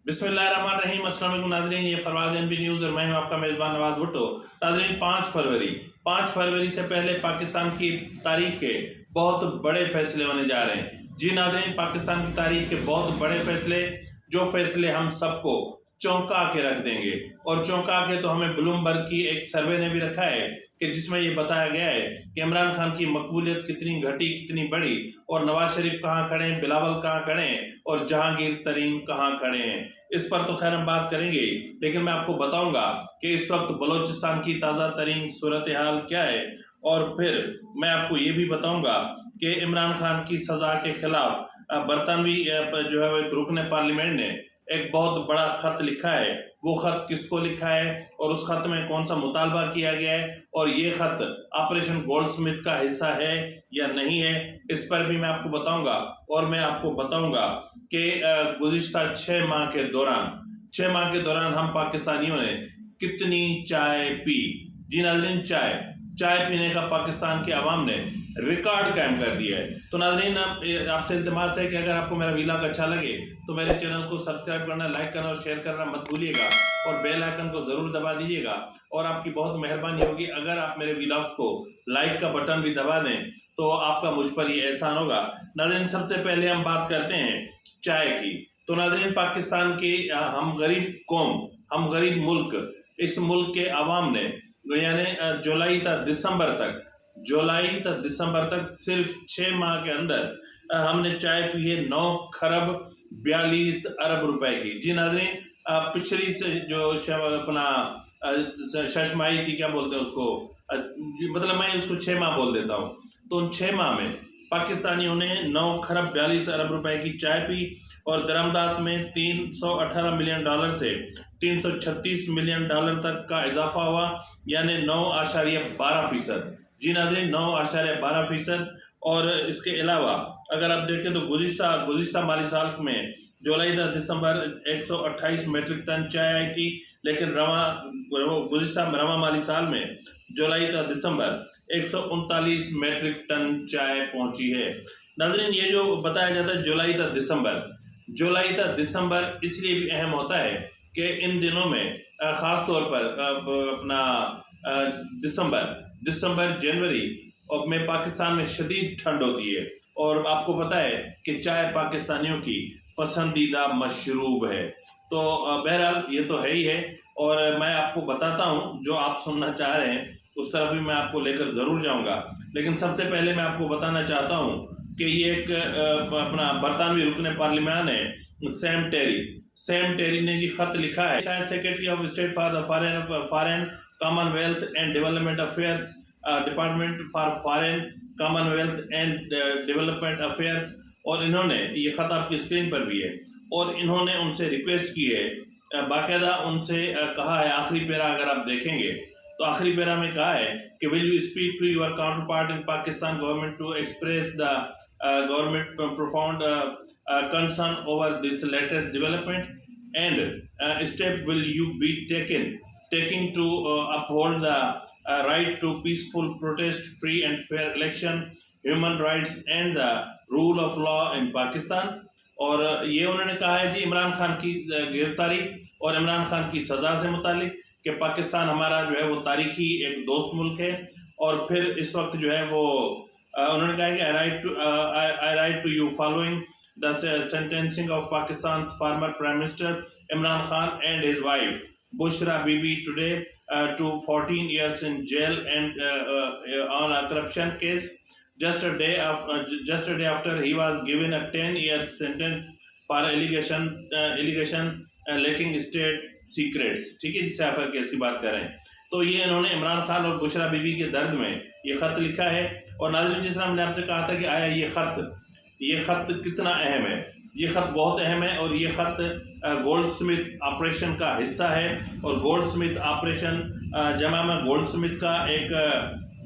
बिस्मिल्लाहिर्रहमानिर्रहीम। अस्सलाम वालेकुम नाज़रीन, ये फरवाज एनबी न्यूज़ और मैं हूं आपका मेज़बान नवाज भुट्टो। नाज़रीन, 5 फरवरी से पहले पाकिस्तान की तारीख के बहुत बड़े फैसले होने जा रहे हैं। जी नाज़रीन, पाकिस्तान की तारीख के बहुत बड़े फैसले, जो फैसले हम सबको चौंका के रख देंगे। और चौंका के तो हमें ब्लूमबर्ग की एक सर्वे ने भी रखा है कि जिसमें ये बताया गया है कि इमरान खान की मकबूलियत कितनी घटी, कितनी बढ़ी, और नवाज शरीफ कहाँ खड़े हैं, बिलावल कहाँ खड़े हैं, और जहांगीर तरीन कहाँ खड़े हैं। इस पर तो खैर हम बात करेंगे, लेकिन मैं आपको बताऊंगा कि इस वक्त बलोचिस्तान की ताज़ा तरीन सूरत हाल क्या है। और फिर मैं आपको ये भी बताऊंगा कि इमरान खान की सज़ा के खिलाफ बरतानवी जो है वो एक रुकने पार्लियामेंट ने एक बहुत बड़ा खत लिखा है। वो खत किसको लिखा है और उस खत में कौन सा मुतालबा किया गया है, और ये खत ऑपरेशन गोल्डस्मिथ का हिस्सा है या नहीं है, इस पर भी मैं आपको बताऊंगा। और मैं आपको बताऊंगा कि गुज़िश्ता 6 माह के दौरान हम पाकिस्तानियों ने कितनी चाय पी। जी नाज़रीन, चाय पीने का पाकिस्तान के अवाम ने रिकॉर्ड कायम कर दिया है। तो नाज़रीन, आपसे इल्तिमास है कि अगर आपको मेरा व्लॉग अच्छा लगे तो मेरे चैनल को सब्सक्राइब करना, लाइक करना और शेयर करना मत भूलिएगा, और बेल आइकन को ज़रूर दबा दीजिएगा। और आपकी बहुत मेहरबानी होगी अगर आप मेरे व्लॉग को लाइक का बटन भी दबा दें, तो आपका मुझ पर ये एहसान होगा। नाज़रीन, सबसे पहले हम बात करते हैं चाय की। तो नाज़रीन, पाकिस्तान की हम गरीब कौम, हम गरीब मुल्क, इस मुल्क के अवाम ने यानी जुलाई तक दिसंबर तक सिर्फ 6 माह के अंदर हमने चाय पी है 9 खरब 42 अरब रुपए की। जी नाज़रीन, पिछली से जो अपना शशमाही थी, क्या बोलते हैं उसको, मतलब मैं उसको 6 माह बोल देता हूँ। तो उन 6 माह में पाकिस्तानियों ने 9 खरब 42 अरब रुपए की चाय पी, और दरामदात में $318 मिलियन से $336 मिलियन तक का इजाफा हुआ, यानी 9.12%। जी नाज़रीन, 9.12%। और इसके अलावा अगर आप देखें तो गुज़िश्ता माली साल में जुलाई तक दिसंबर 128 मेट्रिक टन चाय आई थी, लेकिन गुज़िश्ता रवा माली साल में जुलाई तक दिसंबर 139 मेट्रिक टन चाय पहुंची है। नाज़रीन, ये जो बताया जाता है जुलाई तक दिसंबर इसलिए भी अहम होता है कि इन दिनों में ख़ास तौर पर अपना दिसंबर जनवरी और में पाकिस्तान में शदीद ठंड होती है, और आपको पता है कि चाय पाकिस्तानियों की पसंदीदा मशरूब है। तो बहरहाल ये तो है ही है, और मैं आपको बताता हूँ जो आप सुनना चाह रहे हैं उस तरफ भी मैं आपको लेकर ज़रूर जाऊँगा। लेकिन सबसे पहले मैं आपको बताना चाहता हूँ कि ये एक अपना बरतानवी रुकने पार्लियामान है सैम टेरी ने जी खत लिखा है। Secretary of state for the foreign Commonwealth and development affairs, department for foreign Commonwealth and development affairs. और इन्होंने ये खत आपकी स्क्रीन पर भी है, और इन्होंने उनसे रिक्वेस्ट की है, बाकायदा उनसे कहा है, आखिरी पैरा अगर आप देखेंगे तो आखिरी पैरा में कहा है कि will you speak to your counterpart in Pakistan government to express the government profound concern over this latest development and step will you be taking to uphold the right to peaceful protest, free and fair election, human rights and the rule of law in Pakistan। और ये उन्होंने कहा है जी इमरान खान की गिरफ्तारी और इमरान खान की सज़ा से मुतालिक कि पाकिस्तान हमारा जो है वो तारीखी एक दोस्त मुल्क है। और फिर इस वक्त जो है वो उन्होंने कहा कि I write to you following the sentencing of Pakistan former prime minister Imran Khan and his wife Bushra Bibi today to 14 years in jail and on a corruption case just a day after he was given a 10-year sentence for allegation leaking state secrets। ठीक है, जिस सैफर case की बात कर रहे हैं। तो ये इन्होंने इमरान खान और बुशरा बीबी के दर्द में ये ख़त लिखा है। और नाज़रीन, जिस तरह हमने आपसे कहा था कि आया ये ख़त कितना अहम है, ये ख़त बहुत अहम है। और ये ख़त गोल्डस्मिथ ऑपरेशन का हिस्सा है, और गोल्डस्मिथ ऑपरेशन जमामा गोल्डस्मिथ का एक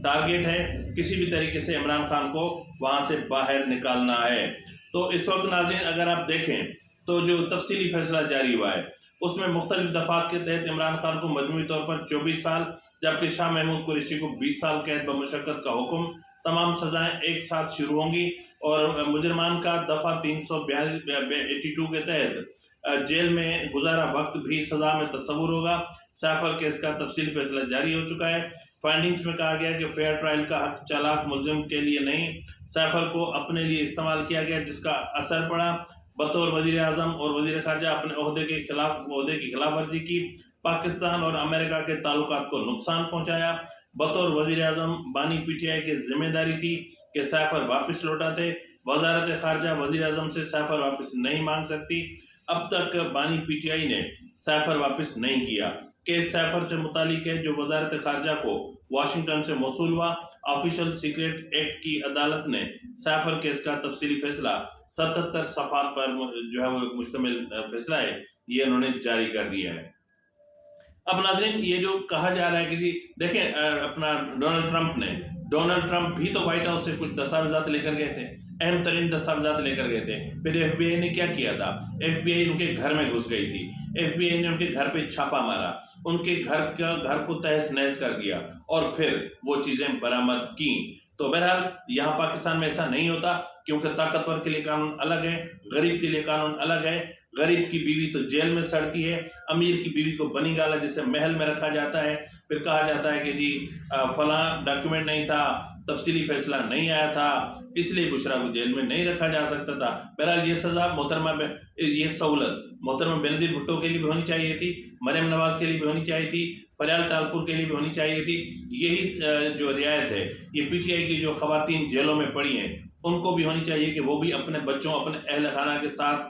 टारगेट है, किसी भी तरीके से इमरान खान को वहाँ से बाहर निकालना है। तो इस वक्त नाज़रीन अगर आप देखें तो जो तफसीली फैसला जारी हुआ है उसमें मुख्तलिफ दफ़ात के तहत इमरान खान को मजमूई तौर पर 24 साल, जबकि शाह महमूद कुरैशी को 20 साल कैद बमुशक्कत का हुक्म। तमाम सज़ाएँ एक साथ शुरू होंगी, और मुजरमान का दफ़ा 382 के तहत जेल में गुजारा वक्त भी सजा में तस्वुर होगा। सैफ केस का तफसीली फैसला जारी हो चुका है। फाइंडिंग्स में कहा गया कि फेयर ट्रायल का हक चालाक मुलजिम के लिए नहीं, सैफ को अपने लिए इस्तेमाल किया गया, जिसका असर पड़ा। बतौर वजीर आजम और वजीर खारजा अपने ओहदे की खिलाफ वर्जी की, पाकिस्तान और अमेरिका के ताल्लुकात को नुकसान पहुंचाया। बतौर वजीर आजम बानी पीटीआई की जिम्मेदारी थी कि सैफर वापस लौटाते। वजारत खारजा वजीर आजम से सैफर वापस नहीं मांग सकती। अब तक बानी पीटीआई ने सैफर वापस नहीं किया। केस सैफर से मुतालिक है, जो वजारत खारजा को वाशिंगटन से मौसूल हुआ। ऑफिशियल सीक्रेट एक्ट की अदालत ने सैफर केस का तफसीली फैसला 77 सफ़ात पर जो है वो मुश्तमिल फैसला है, ये उन्होंने जारी कर दिया है। अब नाज़रीन, ये जो कहा जा रहा है कि जी देखें, अपना डोनाल्ड ट्रंप भी तो व्हाइट हाउस से कुछ दस्तावेजात लेकर गए थे, अहम तरीन दस्तावेजात लेकर गए थे। फिर एफबीआई ने क्या किया था? एफबीआई उनके घर में घुस गई थी। एफबीआई ने उनके घर पे छापा मारा, उनके घर को तहस नहस कर दिया और फिर वो चीजें बरामद की। तो बहरहाल यहाँ पाकिस्तान में ऐसा नहीं होता, क्योंकि ताकतवर के लिए कानून अलग है, गरीब के लिए कानून अलग है। गरीब की बीवी तो जेल में सड़ती है, अमीर की बीवी को बनी गाला जिसे महल में रखा जाता है। फिर कहा जाता है कि जी फलां डॉक्यूमेंट नहीं था, तफसीली फैसला नहीं आया था, इसलिए बुशरा को जेल में नहीं रखा जा सकता था। बहरहाल ये सजा ये सहूलत मोहतरमा बेनज़ीर भुट्टो के लिए भी होनी चाहिए थी, मरियम नवाज के लिए भी होनी चाहिए थी, फरियाल टालपुर के लिए भी होनी चाहिए थी। यही जो रियायत है, ये पीटीआई की जो खवातीन जेलों में पड़ी हैं, उनको भी होनी चाहिए कि वो भी अपने बच्चों, अपने अहल खाना के साथ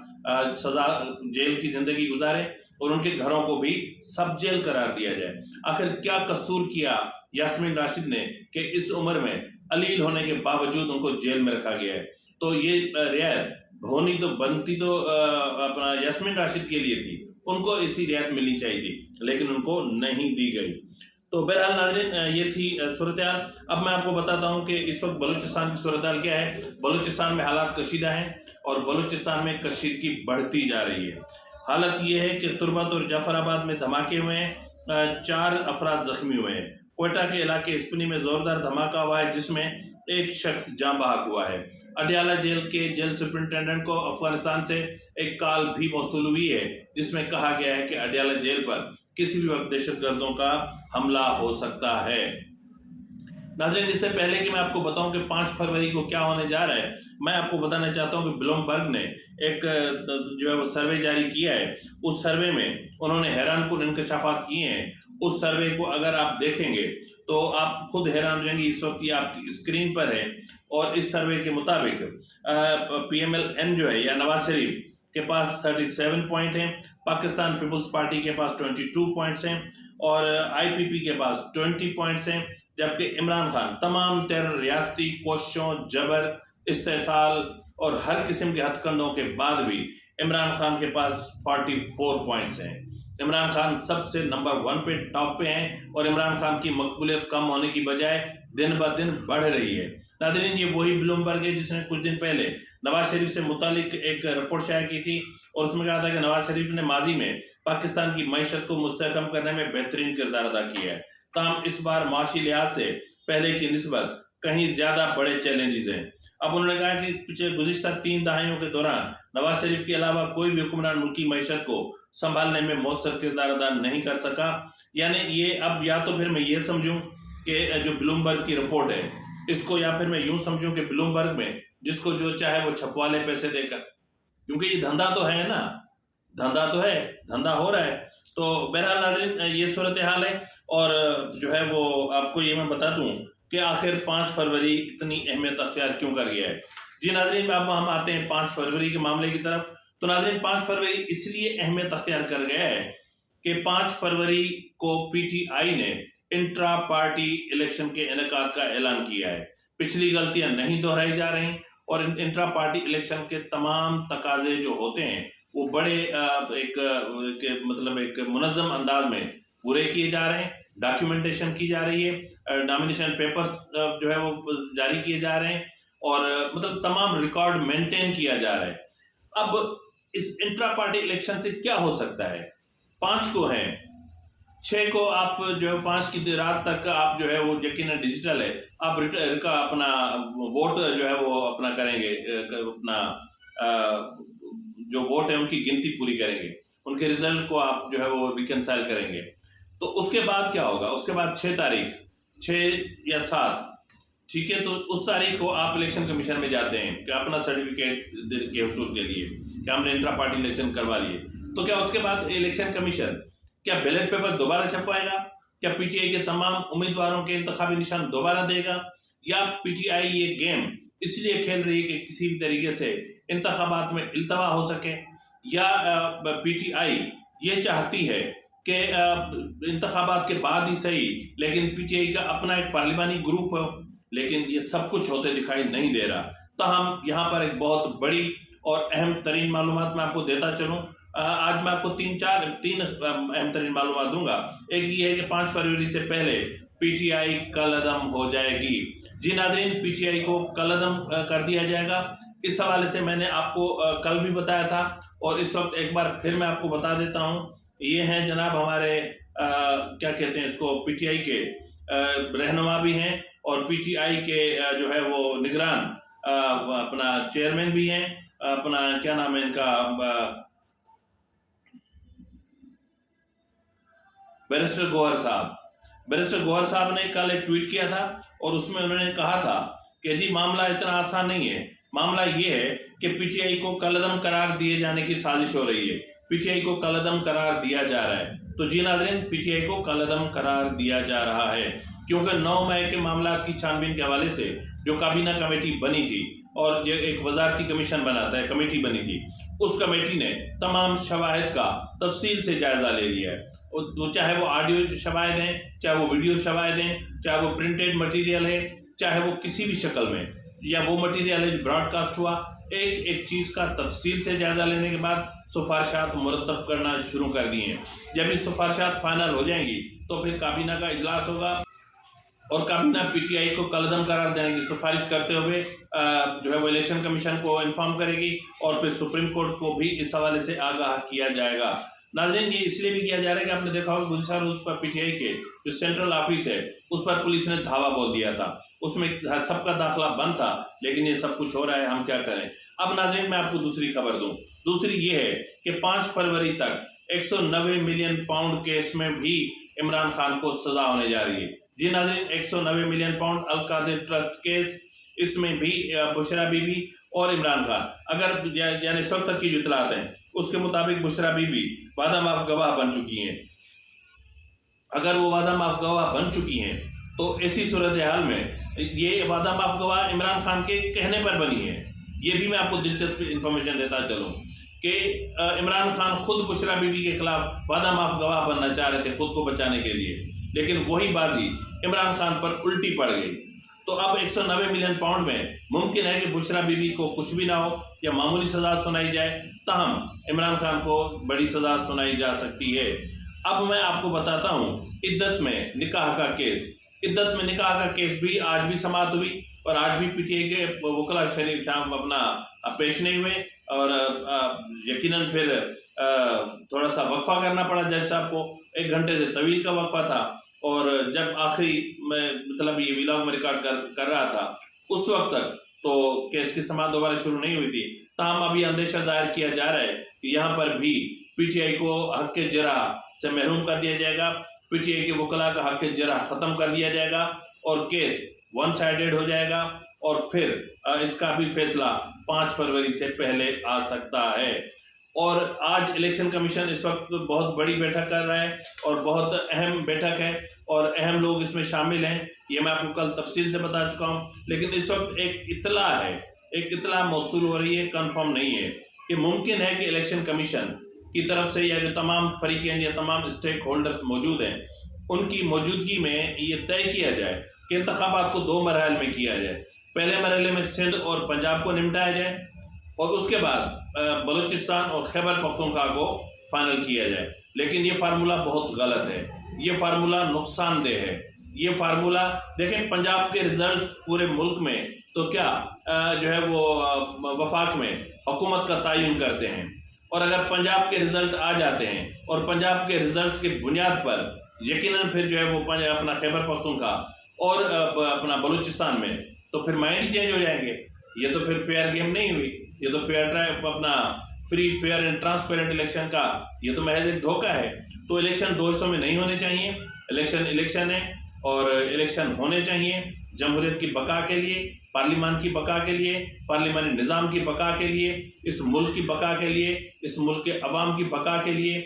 सजा जेल की जिंदगी गुजारे और उनके घरों को भी सब जेल करार दिया जाए। आखिर क्या कसूर किया यास्मीन राशिद ने कि इस उम्र में अलील होने के बावजूद उनको जेल में रखा गया है? तो ये रियायत बनती तो अपना यास्मीन राशिद के लिए थी, उनको इसी रियायत मिलनी चाहिए थी, लेकिन उनको नहीं दी गई। तो बहरहाल नाज़रीन, ये थी सूरत हाल। अब मैं आपको बताता हूँ कि इस वक्त बलूचिस्तान की सूरत हाल क्या है। बलूचिस्तान में हालात कशीदा हैं और बलूचिस्तान में कशीदगी बढ़ती जा रही है। हालत ये है कि तुर्बत और जाफराबाद में धमाके हुए हैं, 4 अफराद जख्मी हुए हैं। कोयटा के इलाके इस्पनी में जोरदार धमाका हुआ है, जिसमें एक शख्स जाँ बहक हुआ है। अडयाला जेल के जेल सुपरिंटेंडेंट को अफगानिस्तान से एक कॉल भी मौसूल हुई है, जिसमें कहा गया है कि अडयाला जेल पर किसी भी वक्त दहशतगर्दों का हमला हो सकता है। नाज़रीन, इससे पहले कि मैं आपको बताऊं कि 5 फरवरी को क्या होने जा रहा है, मैं आपको बताना चाहता हूं कि ब्लूमबर्ग ने एक जो है वो सर्वे जारी किया है। उस सर्वे में उन्होंने हैरानकुन इंकशाफात किए हैं। उस सर्वे को अगर आप देखेंगे तो आप खुद हैरान हो जाएंगे। इस वक्त ये आपकी स्क्रीन पर है और इस सर्वे के मुताबिक PMLN जो है या नवाज शरीफ के पास 37 पॉइंट हैं, पाकिस्तान पीपल्स पार्टी के पास 22 पॉइंट्स हैं और IPP के पास 20 पॉइंट्स हैं, जबकि इमरान खान तमाम टेरर, रियासती कोशिशों, जबर, इस्तेसाल और हर किस्म के हथकंडों के बाद भी इमरान खान के पास 44 पॉइंट्स हैं। इमरान खान सबसे नंबर 1 पे, टॉप पे हैं और इमरान खान की मकबूलियत कम होने की बजाय दिन ब दिन बढ़ रही है। नाज़रीन, ये वही ब्लूमबर्ग है जिसने कुछ दिन पहले नवाज शरीफ से मुतालिक एक रिपोर्ट शाया की थी और उसमें कहा था कि नवाज शरीफ ने माजी में पाकिस्तान की मईशत को मुस्तहकम करने में बेहतरीन किरदार अदा किया है। ताहम इस बार माशी लिहाज से पहले की निस्बत कहीं ज्यादा बड़े चैलेंजेस हैं। अब उन्होंने कहा कि पिछले गुज़िश्ता 3 दहाइयों के दौरान नवाज शरीफ के अलावा कोई भी हुक्मरान मुल्की मईशत को संभालने में मौसर किरदार अदा नहीं कर सका। यानी ये अब या तो फिर मैं ये समझूं कि जो ब्लूमबर्ग की रिपोर्ट है इसको, या फिर मैं यूं समझूं कि ब्लूमबर्ग में जिसको जो चाहे वो छपवा ले पैसे देकर, क्योंकि ये धंधा तो है ना, धंधा तो है, धंधा हो रहा है। तो बहरहाल नाज़रीन, ये सूरत हाल है और जो है वो आपको ये मैं बता दूं कि आखिर 5 फरवरी इतनी अहमियत अख्तियार क्यों कर गया है। जी नाज़रीन, अब हम आते हैं 5 फरवरी के मामले की तरफ। तो नाज़रीन, 5 फरवरी इसलिए अहमियत अख्तियार कर गया है कि 5 फरवरी को PTI ने इंट्रा पार्टी इलेक्शन के इनेकाद का ऐलान किया है। पिछली गलतियां नहीं दोहराई जा रही और इंट्रा पार्टी इलेक्शन के तमाम तकाजे जो होते हैं वो बड़े एक मुनज़्ज़म अंदाज में पूरे किए जा रहे हैं। डॉक्यूमेंटेशन की जा रही है, नॉमिनेशन पेपर्स जो है वो जारी किए जा रहे हैं और मतलब तमाम रिकॉर्ड मेंटेन किया जा रहा है। अब इस इंट्रा पार्टी इलेक्शन से क्या हो सकता है? 5 को है, 6 को आप जो है 5 की रात तक आप जो है वो यकीनन डिजिटल है, आप का अपना वोट जो है वो अपना करेंगे, अपना जो वोट है उनकी गिनती पूरी करेंगे, उनके रिजल्ट को आप जो है वो रिकंसाइल करेंगे। तो उसके बाद क्या होगा, उसके बाद 6 तारीख 6 या 7, ठीक है, तो उस तारीख को आप इलेक्शन कमीशन में जाते हैं कि अपना सर्टिफिकेट के हसूल के लिए कि हमने इंट्रा पार्टी इलेक्शन करवा लिए। तो क्या उसके बाद इलेक्शन कमीशन क्या बैलेट पेपर दोबारा छपवाएगा? क्या पीटीआई के तमाम उम्मीदवारों के इंतखाबी निशान दोबारा देगा? या पीटीआई ये गेम इसलिए खेल रही है कि किसी भी तरीके से इंतखाबात में इल्तवा हो सके, या पीटीआई ये चाहती है कि इंतखाबात के बाद ही सही लेकिन पीटीआई का अपना एक पार्लिमानी ग्रुप हो, लेकिन ये सब कुछ होते दिखाई नहीं दे रहा। तो हम यहाँ पर एक बहुत बड़ी और अहम तरीन मालूमात मैं आपको देता चलूँ। आज मैं आपको तीन अहम तरीन मालूमात दूंगा। एक ये है कि 5 फरवरी से पहले पीटीआई कलअदम हो जाएगी। जी नाज़रीन, पीटीआई को कलअदम कर दिया जाएगा। इस हवाले से मैंने आपको कल भी बताया था और इस वक्त एक बार फिर मैं आपको बता देता हूँ। ये हैं जनाब हमारे क्या कहते हैं इसको, पीटीआई के रहनुमा भी हैं और पीटीआई के जो है वो निगरान अपना चेयरमैन भी हैं, अपना क्या नाम है इनका, बैरिस्टर गौहर साहब। बैरिस्टर गौहर साहब ने कल एक ट्वीट किया था और उसमें उन्होंने कहा था कि जी मामला इतना आसान नहीं है, मामला ये है कि पीटीआई को कलअदम करार दिए जाने की साजिश हो रही है, पीटीआई को कलअदम करार दिया जा रहा है। तो जी नाज़रीन, पीटीआई को कलअदम करार दिया जा रहा है क्योंकि 9 मई के मामला की छानबीन के हवाले से जो काबीना कमेटी बनी थी और जो एक वजारती कमीशन बनाता है कमेटी बनी थी, उस कमेटी ने तमाम शवाहिद का तफसील से जायजा ले लिया है। तो चाहे वो ऑडियो शवाहिद हैं, चाहे वो वीडियो शवाहिद हैं, चाहे वो प्रिंटेड मटेरियल है, चाहे वो किसी भी शक्ल में, या वो मटेरियल है जो ब्रॉडकास्ट हुआ, एक एक चीज़ का तफसील से जायजा लेने के बाद सिफारिशात मुरतब करना शुरू कर दिए हैं। जब ये सिफारिशात फाइनल हो जाएंगी तो फिर काबीना का इजलास होगा और काबीना पीटीआई को कलअदम करार देने की सिफारिश करते हुए जो है वो इलेक्शन कमीशन को इन्फॉर्म करेगी और फिर सुप्रीम कोर्ट को भी इस हवाले से आगाह किया जाएगा। नाज़रीन, ये इसलिए भी किया जा रहा है कि आपने देखा होगा गुज़श्ता रोज़ पर पीटीआई के जो सेंट्रल ऑफिस है उस पर पुलिस ने धावा बोल दिया था, उसमें सबका दाखिला बंद था, लेकिन ये सब कुछ हो रहा है, हम क्या करें। अब नाज़रीन मैं आपको दूसरी खबर दूं। दूसरी ये है कि 5 फरवरी तक 190 मिलियन पाउंड केस में भी इमरान खान को सजा होने जा रही है। जी नाज़रीन, 190 million pound Al-Qadir trust case, इसमें भी बुशरा बीबी और इमरान खान, अगर यानी इस वक्त तक की जो इतलात हैं उसके मुताबिक बुशरा बीबी वादा माफ गवाह बन चुकी हैं। अगर वो वादा माफ गवाह बन चुकी हैं तो ऐसी सूरत हाल में ये वादा माफ गवाह इमरान खान के कहने पर बनी है। ये भी मैं आपको दिलचस्प इंफॉर्मेशन देता चलूँ कि इमरान खान खुद बुशरा बीबी के खिलाफ वादा माफ गवाह बनना चाह रहे थे खुद को बचाने के लिए, लेकिन वही बाजी इमरान खान पर उल्टी पड़ गई। तो अब 190 मिलियन पाउंड में मुमकिन है कि बुशरा बीबी को कुछ भी ना हो या मामूली सजा सुनाई जाए, ताहम इमरान खान को बड़ी सजा सुनाई जा सकती है। अब मैं आपको बताता हूँ इद्दत में निकाह का केस। इद्दत में निकाह का केस भी आज भी समाअत हुई और आज भी पीटीआई के वकला शरीफ शाम अपना पेश नहीं हुए और यकीनन फिर थोड़ा सा वक्फा करना पड़ा जज साहब को। 1 घंटे से तवील का वक्फा था और जब आखिरी में मतलब ये व्लॉग में रिकॉर्ड कर रहा था उस वक्त तक तो केस की समाअत दोबारा शुरू नहीं हुई थी। ताहम अभी अंदेशा जाहिर किया जा रहा है कि यहाँ पर भी पीटीआई को हक के जरा से महरूम कर दिया जाएगा, पीटीआई के वकला का हक के जरा ख़त्म कर दिया जाएगा और केस 1 साइडेड हो जाएगा और फिर इसका भी फैसला 5 फरवरी से पहले आ सकता है। और आज इलेक्शन कमीशन इस वक्त बहुत बड़ी बैठक कर रहा है और बहुत अहम बैठक है और अहम लोग इसमें शामिल हैं, ये मैं आपको कल तफसील से बता चुका हूँ। लेकिन इस वक्त एक इतला मौसूल हो रही है, कंफर्म नहीं है कि मुमकिन है कि इलेक्शन कमीशन की तरफ से या जो तमाम फरीकें या तमाम स्टेक होल्डर्स मौजूद हैं उनकी मौजूदगी में ये तय किया जाए कि इंतखाबात को 2 मरहल में किया जाए। पहले मरहले में सिंध और पंजाब को निपटाया जाए और उसके बाद बलूचिस्तान और खैबर पख्तूनख्वा को फाइनल किया जाए। लेकिन ये फार्मूला बहुत गलत है, ये फार्मूला नुकसानदेह है। ये फार्मूला देखें, पंजाब के रिजल्ट्स पूरे मुल्क में तो क्या जो है वो वफाक में हुकूमत का तयन करते हैं और अगर पंजाब के रिजल्ट आ जाते हैं और पंजाब के रिजल्ट्स की बुनियाद पर यकीनन फिर जो है वो अपना खैबर पख्तूनख्वा और अपना बलूचिस्तान में तो फिर माइंड चेंज हो जाएंगे। ये तो फिर फेयर गेम नहीं हुई, ये तो free fair and transparent election का ये तो महज एक धोखा है। तो इलेक्शन 2 हिस्सों में नहीं होने चाहिए। इलेक्शन है और इलेक्शन होने चाहिए जमहूरियत की बका के लिए, पार्लिमान की बका के लिए, पार्लिमानी निज़ाम की बका के लिए, इस मुल्क की बका के लिए, इस मुल्क के अवाम की बका के लिए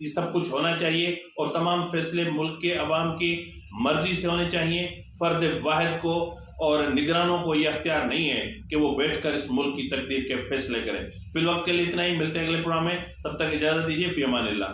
ये सब कुछ होना चाहिए। और तमाम फैसले मुल्क के अवाम की मर्जी से होने चाहिए। फ़र्द वाहिद को और निगरानों को ये अख्तियार नहीं है कि वो बैठकर इस मुल्क की तकदीर के फैसले करें। फिलवक्त के लिए इतना ही, मिलते हैं अगले प्रोग्राम में, तब तक इजाज़त दीजिए। फ़ी अमानिल्लाह।